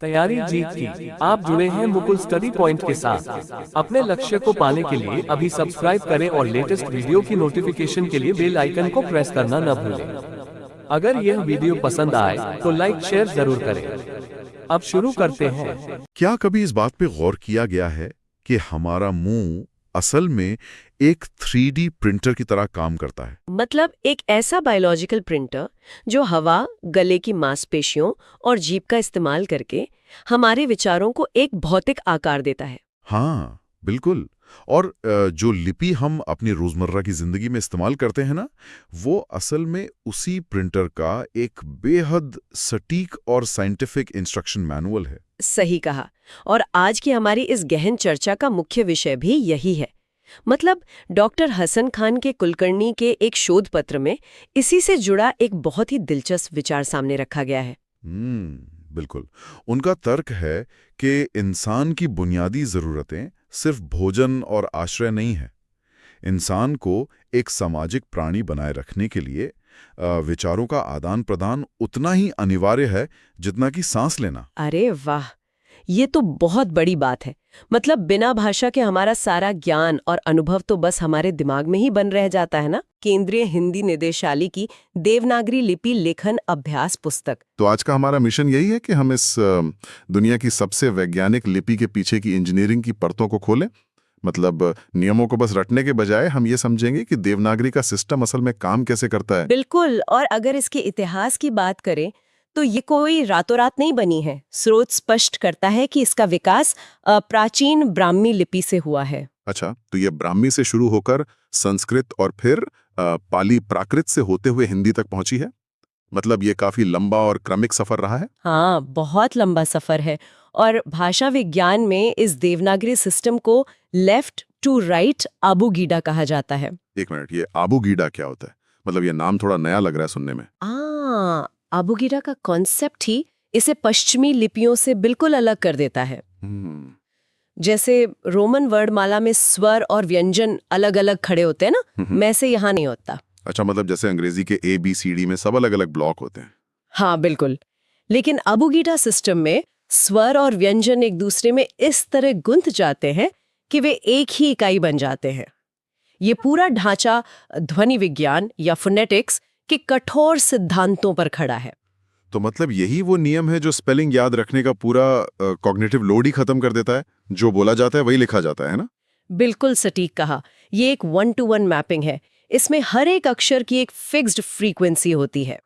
तैयारी जीत की। आप जुड़े हैं मुकुल स्टडी पॉइंट के साथ। अपने लक्ष्य को पाने के लिए अभी सब्सक्राइब करें और लेटेस्ट वीडियो की नोटिफिकेशन के लिए बेल आइकन को प्रेस करना न भूलें। अगर यह वीडियो पसंद आए तो लाइक शेयर जरूर करें। अब शुरू करते हैं। क्या कभी इस बात पे गौर किया गया है कि हमारा मुंह असल में एक 3D प्रिंटर की तरह काम करता है? मतलब एक ऐसा बायोलॉजिकल प्रिंटर जो हवा, गले की मांसपेशियों और जीभ का इस्तेमाल करके हमारे विचारों को एक भौतिक आकार देता है। हाँ, बिल्कुल। और जो लिपि हम अपनी रोजमर्रा की जिंदगी में इस्तेमाल करते हैं ना, वो असल में उसी प्रिंटर का एक बेहद सटीक और साइंटिफिक इंस्ट्रक्शन मैनुअल है। सही कहा। और आज की हमारी इस गहन चर्चा का मुख्य विषय भी यही है। मतलब डॉक्टर हसन खान के कुलकर्णी के एक शोध पत्र में इसी से जुड़ा एक बहुत ही दिलचस्प विचार सामने रखा गया है। बिल्कुल। उनका तर्क है कि इंसान की बुनियादी जरूरतें सिर्फ भोजन और आश्रय नहीं है। इंसान को एक सामाजिक प्राणी बनाए रखने के लिए विचारों का आदान प्रदान उतना ही अनिवार्य है जितना कि सांस लेना। अरे वाह, ये तो बहुत बड़ी बात है। मतलब बिना भाषा के हमारा सारा ज्ञान और अनुभव तो बस हमारे दिमाग में ही बन रह जाता है ना। केंद्रीय हिंदी निदेशालय की देवनागरी लिपि लेखन अभ्यास पुस्तक। तो आज का हमारा मिशन यही है कि हम इस दुनिया की सबसे वैज्ञानिक लिपि के पीछे की इंजीनियरिंग की परतों को खोलें। मतलब नियमों को बस रटने के बजाय हम ये समझेंगे कि देवनागरी का सिस्टम असल में काम कैसे करता है। बिल्कुल। और अगर इसके इतिहास की बात करें तो ये कोई रातों रात नहीं बनी है। स्रोत स्पष्ट करता है कि इसका विकास प्राचीन ब्राह्मी लिपि से हुआ है। अच्छा, तो ये ब्राह्मी से शुरू होकर संस्कृत और फिर पाली प्राकृत से होते हुए हिंदी तक पहुंची है। मतलब ये काफी लंबा और क्रमिक सफर रहा है। हाँ, बहुत लंबा सफर है। और भाषा विज्ञान में इस देवनागरी सिस्टम को लेफ्ट टू राइट आबूगीडा कहा जाता है। एक मिनट, ये आबूगीडा क्या होता है? मतलब ये नाम थोड़ा नया लग रहा है सुनने में। आबूगीडा का कॉन्सेप्ट ही इसे पश्चिमी लिपियों से बिल्कुल अलग कर देता है। जैसे रोमन वर्णमाला में स्वर और व्यंजन अलग अलग खड़े होते हैं ना, वैसे यहाँ नहीं होता। अच्छा, मतलब जैसे अंग्रेजी के ABCD में सब अलग अलग ब्लॉक होते हैं। हाँ बिल्कुल। लेकिन आबूगीडा सिस्टम में स्वर और व्यंजन एक दूसरे में इस तरह गुंथ जाते हैं कि वे एक ही इकाई बन जाते हैं। ये पूरा ढांचा ध्वनि विज्ञान या फोनेटिक्स के कठोर सिद्धांतों पर खड़ा है। तो मतलब यही वो नियम है जो स्पेलिंग याद रखने का पूरा कॉग्निटिव लोड ही खत्म कर देता है। जो बोला जाता है वही लिखा जाता है ना? बिल्कुल सटीक कहा। ये एक 1-to-1 मैपिंग है। इसमें हर एक अक्षर की एक फिक्स्ड फ्रीक्वेंसी होती है।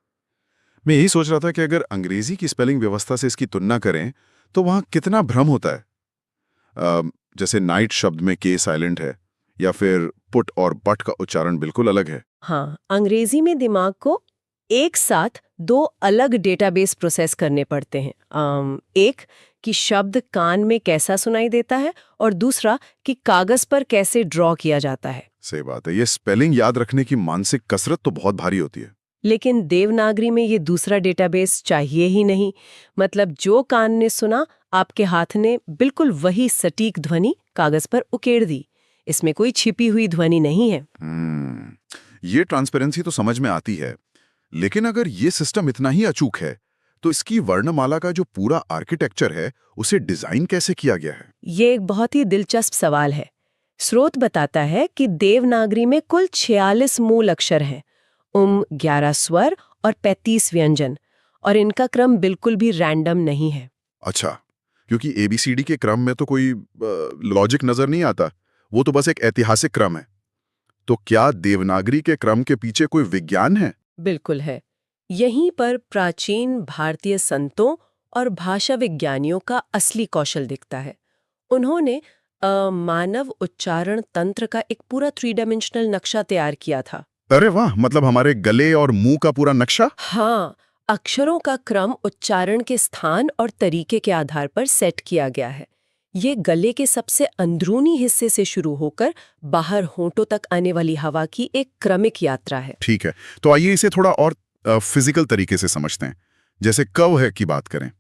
मैं यही सोच रहा था कि अगर अंग्रेजी की स्पेलिंग व्यवस्था से इसकी तुलना करें तो वहां कितना भ्रम होता है। जैसे नाइट शब्द में के साइलेंट है, या फिर पुट और बट का उच्चारण बिल्कुल अलग है। हाँ, अंग्रेजी में दिमाग को एक साथ दो अलग डेटाबेस प्रोसेस करने पड़ते हैं। एक कि शब्द कान में कैसा सुनाई देता है और दूसरा कि कागज पर कैसे ड्रॉ किया जाता है। सही बात है। ये स्पेलिंग याद रखने की मानसिक कसरत तो बहुत भारी होती है। लेकिन देवनागरी में ये दूसरा डेटाबेस चाहिए ही नहीं। मतलब जो कान ने सुना, आपके हाथ ने बिल्कुल वही सटीक ध्वनि कागज पर उकेड़ दी। इसमें कोई छिपी हुई ध्वनि नहीं है। ये ट्रांसपेरेंसी तो समझ में आती है। लेकिन अगर ये सिस्टम इतना ही अचूक है तो इसकी वर्णमाला का जो पूरा आर्किटेक्चर है उसे डिजाइन कैसे किया गया है? ये एक बहुत ही दिलचस्प सवाल है। स्रोत बताता है कि देवनागरी में कुल 46 मूल अक्षर हैं, 11 स्वर और 35 व्यंजन, और इनका क्रम बिल्कुल भी रैंडम नहीं है। अच्छा, क्योंकि ABCD के क्रम में तो कोई लॉजिक नजर नहीं आता, वो तो बस एक ऐतिहासिक क्रम है। तो क्या देवनागरी के क्रम के पीछे कोई विज्ञान है? बिल्कुल है। यहीं पर प्राचीन भारतीय संतों और भाषा विज्ञानियों का असली कौशल दिखता है। उन्होंने मानव उच्चारण तंत्र का एक पूरा 3 डायमेंशनल नक्शा तैयार किया था। अरे वाह, मतलब हमारे गले और मुंह का पूरा नक्शा? हाँ, अक्षरों का क्रम उच्चारण के स्थान और तरीके के आधार पर सेट किया गया है। ये गले के सबसे अंदरूनी हिस्से से शुरू होकर बाहर होंठों तक आने वाली हवा की एक क्रमिक यात्रा है। ठीक है, तो आइए इसे थोड़ा और फिजिकल तरीके से समझते हैं। जैसे कव है की बात करें,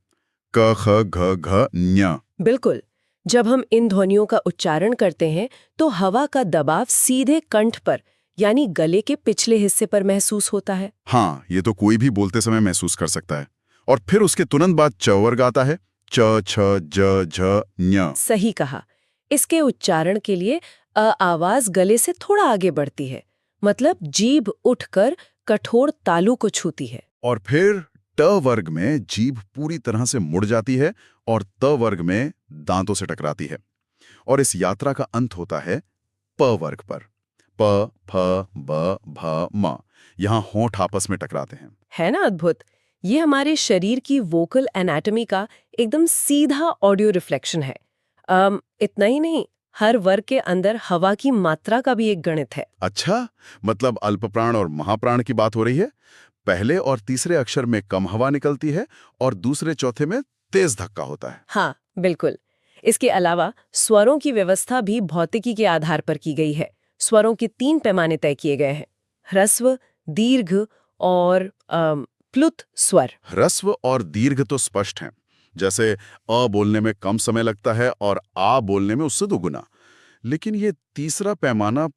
क ख घ घ ञ। बिल्कुल। जब हम इन ध्वनियों का उच्चारण करते हैं तो हवा का दबाव सीधे कंठ पर यानी गले के पिछले हिस्से पर महसूस होता है। हाँ, ये तो कोई भी बोलते समय महसूस कर सकता है। और फिर उसके तुरंत बाद च वर्ग आता है, च, छ, ज, झ, ञ। सही कहा। इसके उच्चारण के लिए आवाज गले से थोड़ा आगे बढ़ती है, मतलब जीभ उठकर कठोर तालु को छूती है। और फिर ट वर्ग में जीभ पूरी तरह से मुड़ जाती है और त वर्ग में दांतों से टकराती है। और इस यात्रा का अंत होता है प वर्ग पर। प, फ, ब, भ, म। यहाँ होंठ आपस में टकराते हैं। है ना अद्भुत? ये हमारे शरीर की वोकल एनाटॉमी का एकदम सीधा ऑडियो रिफ्लेक्शन है। इतना ही नहीं, हर वर्ग के अंदर हवा की मात्रा का भी एक गणित है। अच्छा, मतलब अल्पप्राण और महाप्राण की बात हो रही है। पहले और तीसरे अक्षर में कम हवा निकलती है और दूसरे चौथे में तेज धक्का होता है। हाँ, बिल्कुल। इसके अलावा स्वरों की व्यवस्था भी भौतिकी के आधार पर की गई है। स्वरों के 3 पैमाने तय किए गए हैं: ह्रस्व, दीर्घ और प्लुत स्वर। ह्रस्व और दीर्घ तो स्पष्ट हैं, जैसे अ बोलने में कम समय लगता है और आ बोलने में उससे दोगुना। लेकिन ये तीसरा पैमाना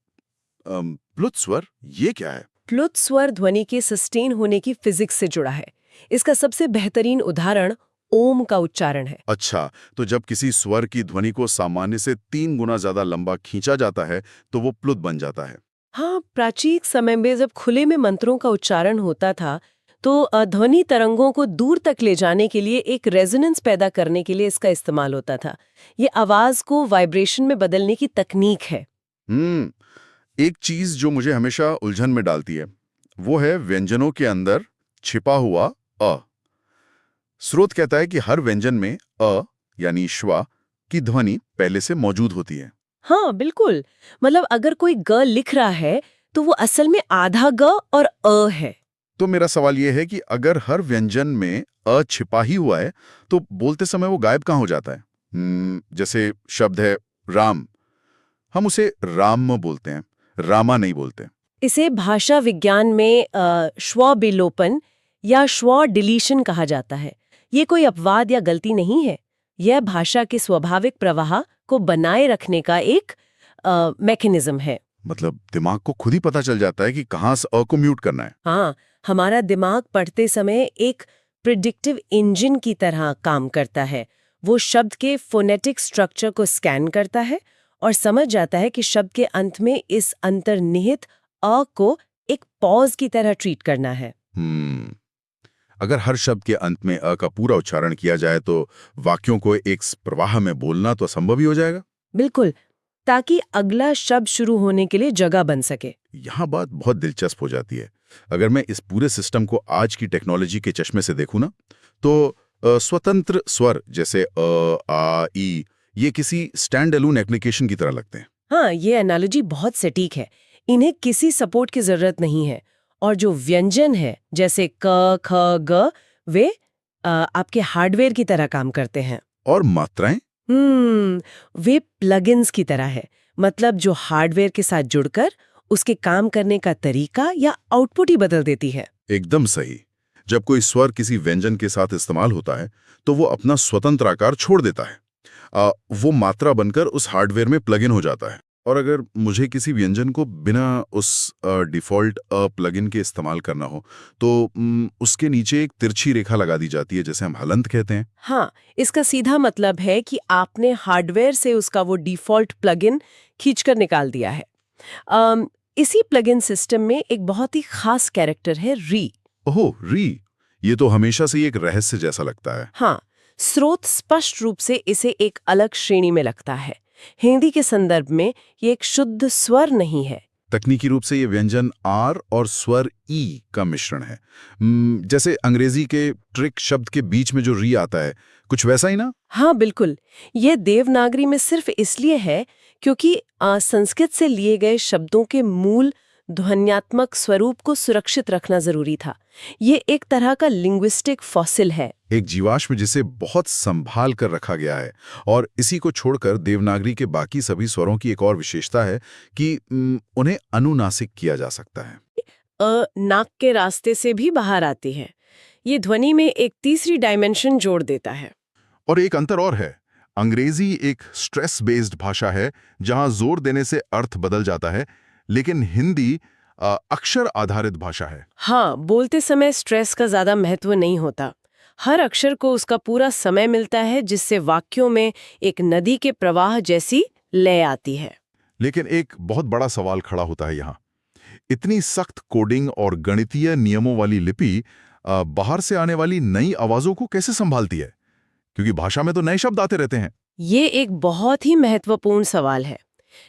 प्लुत स्वर, ये क्या है? प्लुत स्वर ध्वनि के सस्टेन होने की फिजिक्स से जुड़ा है। इसका सबसे बेहतरीन उदाहरण ओम का उच्चारण है। अच्छा, तो जब किसी स्वर की ध्वनि को सामान्य से 3 गुना ज्यादा लंबा खींचा जाता है तो वो प्लुत बन जाता है। हाँ, प्राचीन समय में जब खुले में मंत्रों का उच्चारण होता था तो ध्वनि तरंगों को दूर तक ले जाने के लिए, एक रेजोनेंस पैदा करने के लिए इसका इस्तेमाल होता था। ये आवाज को वाइब्रेशन में बदलने की तकनीक है। एक चीज जो मुझे हमेशा उलझन में डालती है वो है व्यंजनों के अंदर छिपा हुआ अ। स्रोत कहता है कि हर व्यंजन में अ यानी श्वा की ध्वनि पहले से मौजूद होती है। हाँ, बिल्कुल। मतलब अगर कोई ग लिख रहा है तो वो असल में आधा ग और अ है। तो मेरा सवाल यह है कि अगर हर व्यंजन में अ छिपा ही हुआ है तो बोलते समय वो गायब कहाँ हो जाता है? जैसे शब्द है राम, हम उसे राम बोलते हैं, रामा नहीं बोलते। इसे भाषा विज्ञान में श्व विलोपन या श्व डिलीशन कहा जाता है। ये कोई अपवाद या गलती नहीं है। यह भाषा के स्वाभाविक प्रवाह को बनाए रखने का एक मैकेनिज्म है। मतलब दिमाग को खुद ही पता चल जाता है कि कहाँ से अ को म्यूट करना है। हाँ, हमारा दिमाग पढ़ते समय एक प्रिडिक्टिव इंजन की तरह काम करता है। वो शब्द के फोनेटिक स्ट्रक्चर को स्कैन करता है और समझ जाता है कि शब्द के अंत में इस अंतर्निहित अ को एक पॉज की तरह ट्रीट करना है। अगर हर शब्द के अंत में अ का पूरा उच्चारण किया जाए तो वाक्यों को एक प्रवाह में बोलना तो असंभव ही हो जाएगा। बिल्कुल, ताकि अगला शब्द शुरू होने के लिए जगह बन सके। यहाँ बात बहुत दिलचस्प हो जाती है। अगर मैं इस पूरे सिस्टम को आज की टेक्नोलॉजी के चश्मे से देखूं ना, तो स्वतंत्र स्वर जैसे अ, आ, ई ये किसी स्टैंड अलोन एप्लीकेशन की तरह लगते हैं। हाँ, ये एनालॉजी बहुत सटीक है। इन्हें किसी सपोर्ट की जरूरत नहीं है। और जो व्यंजन है जैसे क, ख, ग, वे आपके हार्डवेयर की तरह काम करते हैं। और मात्राएं? वे प्लगइन्स की तरह है। मतलब जो हार्डवेयर के साथ जुड़कर उसके काम करने का तरीका या आउटपुट ही बदल देती है। एकदम सही। जब कोई स्वर किसी व्यंजन के साथ इस्तेमाल होता है तो वो अपना स्वतंत्र आकार छोड़ देता है। वो मात्रा बनकर उस हार्डवेयर में प्लग इन हो जाता है। और अगर मुझे किसी व्यंजन को बिना उस डिफ़ॉल्ट प्लगइन के इस्तेमाल करना हो तो उसके नीचे एक तिरछी रेखा लगा दी जाती है, जैसे हम हलंत कहते हैं। हाँ, इसका सीधा मतलब है कि आपने हार्डवेयर से उसका वो डिफ़ॉल्ट प्लगइन खींचकर निकाल दिया है। इसी प्लगइन सिस्टम में एक बहुत ही खास कैरेक्टर है री। ओह, री, ये तो हमेशा से एक रहस्य जैसा लगता है। हाँ, स्रोत स्पष्ट रूप से इसे एक अलग श्रेणी में लगता है। हिंदी के संदर्भ में ये एक शुद्ध स्वर नहीं है। तकनीकी रूप से ये व्यंजन आर और स्वर ई का मिश्रण है। जैसे अंग्रेजी के ट्रिक शब्द के बीच में जो री आता है, कुछ वैसा ही ना? हाँ, बिल्कुल। ये देवनागरी में सिर्फ इसलिए है क्योंकि संस्कृत से लिए गए शब्दों के मूल ध्वन्यात्मक स्वरूप को सुरक्षित रखना जरूरी था। ये एक तरह का लिंग्विस्टिक फॉसिल है, एक जीवाश्म जिसे बहुत संभाल कर रखा गया है। और इसी को छोड़कर देवनागरी के बाकी सभी स्वरों की एक और विशेषता है कि उन्हें अनुनासिक किया जा सकता है। नाक के रास्ते से भी बाहर आती है। ये ध्वनि में एक तीसरी डायमेंशन जोड़ देता है। और एक अंतर और है, अंग्रेजी एक स्ट्रेस बेस्ड भाषा है जहां जोर देने से अर्थ बदल जाता है, लेकिन हिंदी अक्षर आधारित भाषा है। हाँ, बोलते समय स्ट्रेस का ज्यादा महत्व नहीं होता। हर अक्षर को उसका पूरा समय मिलता है, जिससे वाक्यों में एक नदी के प्रवाह जैसी लय आती है। लेकिन एक बहुत बड़ा सवाल खड़ा होता है यहाँ। इतनी सख्त कोडिंग और गणितीय नियमों वाली लिपि बाहर से आने वाली नई आवाजों को कैसे संभालती है? क्योंकि भाषा में तो नए शब्द आते रहते हैं। ये एक बहुत ही महत्वपूर्ण सवाल है।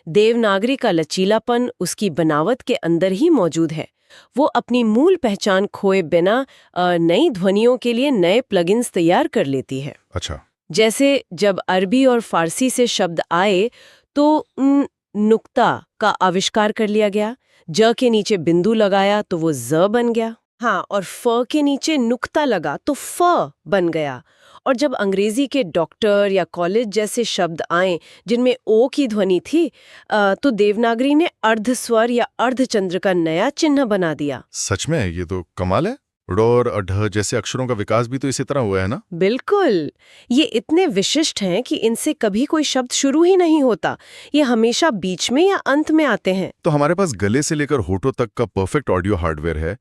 देवनागरी का लचीलापन उसकी बनावट के अंदर ही मौजूद है। वो अपनी मूल पहचान खोए बिना नई ध्वनियों के लिए नए प्लगइन्स तैयार कर लेती है। अच्छा। जैसे जब अरबी और फारसी से शब्द आए तो नुक्ता का आविष्कार कर लिया गया, ज के नीचे बिंदु लगाया तो वो ज बन गया, हाँ, और फ के नीचे नुक्ता लगा तो फ बन गया। और जब अंग्रेजी के डॉक्टर या कॉलेज जैसे शब्द आए जिनमें ओ की ध्वनि थी, तो देवनागरी ने अर्धस्वर या अर्धचंद्र का नया चिन्ह बना दिया। सच में ये तो कमाल है। ड़ और अढ जैसे अक्षरों का विकास भी तो इसी तरह हुआ है ना? बिल्कुल। ये इतने विशिष्ट हैं कि इनसे कभी कोई शब्द शुरू ही नहीं होता, ये हमेशा बीच में या अंत में आते हैं। तो हमारे पास गले से लेकर होठों तक का परफेक्ट ऑडियो हार्डवेयर है,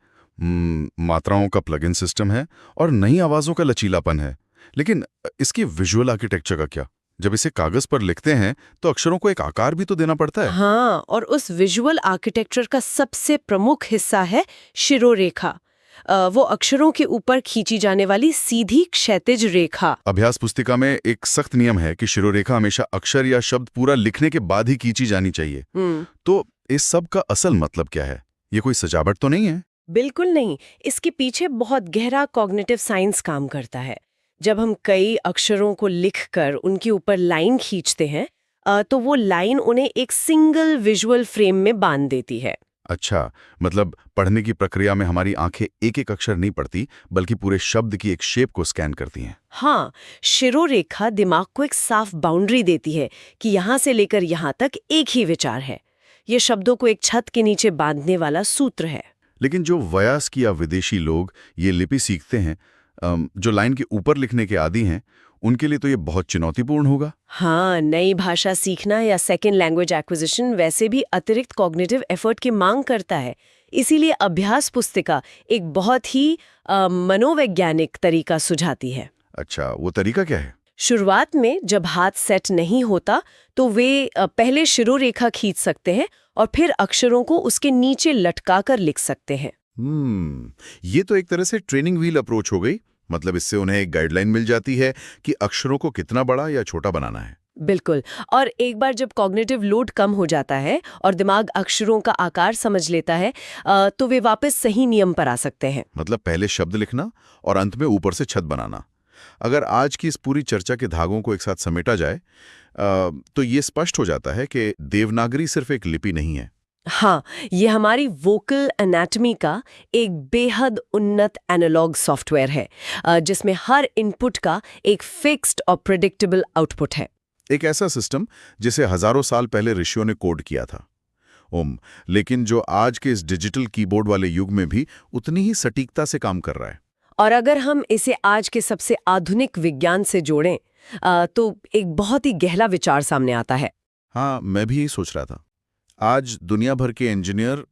मात्राओं का प्लगइन सिस्टम है और नई आवाजों का लचीलापन है। लेकिन इसकी विजुअल आर्किटेक्चर का क्या? जब इसे कागज पर लिखते हैं तो अक्षरों को एक आकार भी तो देना पड़ता है। हाँ, और उस विजुअल आर्किटेक्चर का सबसे प्रमुख हिस्सा है शिरोरेखा। वो अक्षरों के ऊपर खींची जाने वाली सीधी क्षैतिज रेखा। अभ्यास पुस्तिका में एक सख्त नियम है कि शिरोरेखा हमेशा अक्षर या शब्द पूरा लिखने के बाद ही खींची जानी चाहिए। तो इस सब का असल मतलब क्या है? ये कोई सजावट तो नहीं है? बिल्कुल नहीं। इसके पीछे बहुत गहरा कॉग्निटिव साइंस काम करता है। जब हम कई अक्षरों को लिखकर उनके ऊपर लाइन खींचते हैं, तो वो लाइन उन्हें एक सिंगल विजुअल फ्रेम में बांध देती है। अच्छा, मतलब पढ़ने की प्रक्रिया में हमारी आंखें एक एक अक्षर नहीं पढ़ती, बल्कि पूरे शब्द की एक शेप को स्कैन करती हैं। हाँ, शिरोरेखा दिमाग को एक साफ बाउंड्री देती है कि यहाँ से लेकर यहाँ तक एक ही विचार है। ये शब्दों को एक छत के नीचे बांधने वाला सूत्र है। लेकिन जो वयस्क या विदेशी लोग ये लिपि सीखते हैं, जो लाइन के ऊपर लिखने के आदी हैं, उनके लिए तो ये बहुत चुनौतीपूर्ण होगा। हाँ, नई भाषा सीखना या सेकेंड लैंग्वेज एक्विजिशन वैसे भी अतिरिक्त कॉग्निटिव एफर्ट की मांग करता है। इसीलिए अभ्यास पुस्तिका एक बहुत ही मनोवैज्ञानिक तरीका सुझाती है। अच्छा, वो तरीका क्या है? शुरुआत में जब हाथ सेट नहीं होता तो वे पहले शिरोरेखा खींच सकते हैं और फिर अक्षरों को उसके नीचे लटका कर लिख सकते हैं। ये तो एक तरह से ट्रेनिंग व्हील अप्रोच हो गई। मतलब इससे उन्हें एक गाइडलाइन मिल जाती है कि अक्षरों को कितना बड़ा या छोटा बनाना है। बिल्कुल। और एक बार जब कॉग्निटिव लोड कम हो जाता है और दिमाग अक्षरों का आकार समझ लेता है, तो वे वापस सही नियम पर आ सकते हैं। मतलब पहले शब्द लिखना और अंत में ऊपर से छत बनाना। अगर आज की इस पूरी चर्चा के धागों को एक साथ समेटा जाए, तो ये स्पष्ट हो जाता है कि देवनागरी सिर्फ एक लिपि नहीं है। हाँ, ये हमारी वोकल एनाटॉमी का एक बेहद उन्नत एनालॉग सॉफ्टवेयर है, जिसमें हर इनपुट का एक फिक्स्ड और प्रेडिक्टेबल आउटपुट है। एक ऐसा सिस्टम जिसे हजारों साल पहले ऋषियों ने कोड किया था, लेकिन जो आज के इस डिजिटल कीबोर्ड वाले युग में भी उतनी ही सटीकता से काम कर रहा है। और अगर हम इसे आज के सबसे आधुनिक विज्ञान से जोड़ें, तो एक बहुत ही गहरा विचार सामने आता है। हाँ, मैं भी यही सोच रहा था। आज दुनिया भर के इंजीनियर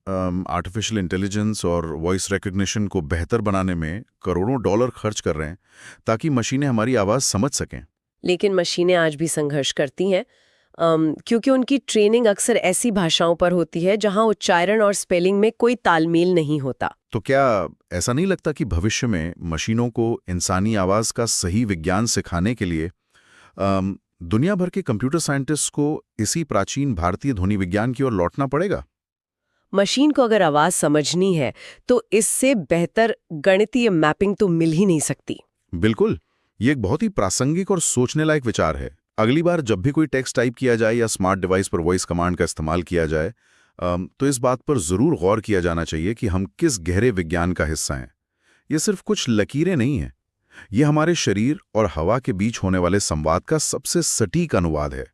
आर्टिफिशियल इंटेलिजेंस और वॉइस रिकग्निशन को बेहतर बनाने में करोड़ों डॉलर खर्च कर रहे हैं ताकि मशीनें हमारी आवाज़ समझ सकें। लेकिन मशीनें आज भी संघर्ष करती हैं, क्योंकि उनकी ट्रेनिंग अक्सर ऐसी भाषाओं पर होती है जहां उच्चारण और स्पेलिंग में कोई तालमेल नहीं होता। तो क्या ऐसा नहीं लगता कि भविष्य में मशीनों को इंसानी आवाज़ का सही विज्ञान सिखाने के लिए दुनिया भर के कंप्यूटर साइंटिस्ट को इसी प्राचीन भारतीय ध्वनि विज्ञान की ओर लौटना पड़ेगा? मशीन को अगर आवाज समझनी है तो इससे बेहतर गणितीय मैपिंग तो मिल ही नहीं सकती। बिल्कुल, ये एक बहुत ही प्रासंगिक और सोचने लायक विचार है। अगली बार जब भी कोई टेक्स्ट टाइप किया जाए या स्मार्ट डिवाइस पर वॉइस कमांड का इस्तेमाल किया जाए, तो इस बात पर जरूर गौर किया जाना चाहिए कि हम किस गहरे विज्ञान का हिस्सा हैं। ये सिर्फ कुछ लकीरें नहीं हैं, ये हमारे शरीर और हवा के बीच होने वाले संवाद का सबसे सटीक अनुवाद है।